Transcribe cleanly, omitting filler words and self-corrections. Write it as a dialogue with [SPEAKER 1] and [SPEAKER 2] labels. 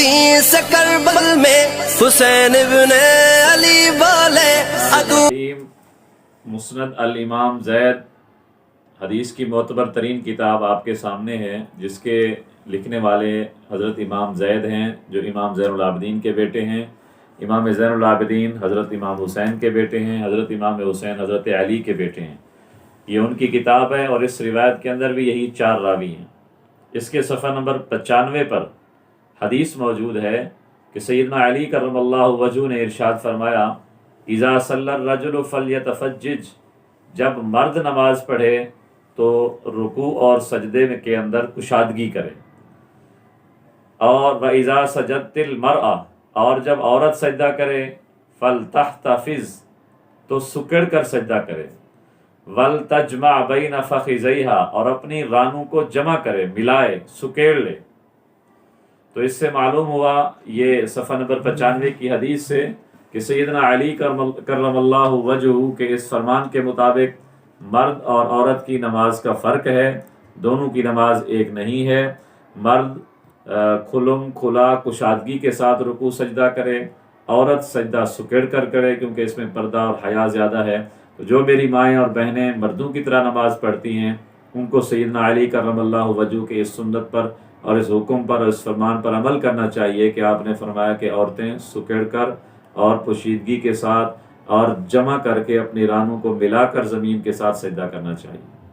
[SPEAKER 1] حدیث کربل میں حسین ابن علی والے ادو
[SPEAKER 2] مسند الامام زید حدیث کی معتبر ترین کتاب آپ کے سامنے ہے، جس کے لکھنے والے حضرت امام زید ہیں جو امام زین العابدین کے بیٹے ہیں۔ امام زین العابدین حضرت امام حسین کے بیٹے ہیں، حضرت امام حسین حضرت علی کے بیٹے ہیں۔ یہ ان کی کتاب ہے اور اس روایت کے اندر بھی یہی 4 راوی ہیں۔ اس کے صفحہ نمبر 95 پر حدیث موجود ہے کہ سیدنا علی کرم اللہ وجہہ نے ارشاد فرمایا، اذا صلی الرجل فلیتفجج، جب مرد نماز پڑھے تو رکوع اور سجدے کے اندر کشادگی کرے، اور وَإِذَا سَجَدَتِ الْمَرْأَةُ، اور جب عورت سجدہ کرے فَلْتَحْتَفِظْ، تو سکڑ کر سجدہ کرے، وَلْتَجْمَعْ بَيْنَ فَخِذَيْهَا، اور اپنی رانوں کو جمع کرے، ملائے، سکیڑ لے۔ تو اس سے معلوم ہوا یہ صفحہ نمبر 95 کی حدیث سے کہ سیدنا علی کرم اللہ وجہہ کے اس فرمان کے مطابق مرد اور عورت کی نماز کا فرق ہے، دونوں کی نماز ایک نہیں ہے۔ مرد کھلا کشادگی کے ساتھ رکوع سجدہ کرے، عورت سجدہ سکڑ کر کرے، کیونکہ اس میں پردہ اور حیا زیادہ ہے۔ تو جو میری مائیں اور بہنیں مردوں کی طرح نماز پڑھتی ہیں، ان کو سیدنا علی کرم اللہ وجہہ کے اس سنت پر اور اس حکم پر اور اس فرمان پر عمل کرنا چاہیے کہ آپ نے فرمایا کہ عورتیں سکڑ کر اور پوشیدگی کے ساتھ اور جمع کر کے اپنی رانوں کو ملا کر زمین کے ساتھ سجدہ کرنا چاہیے۔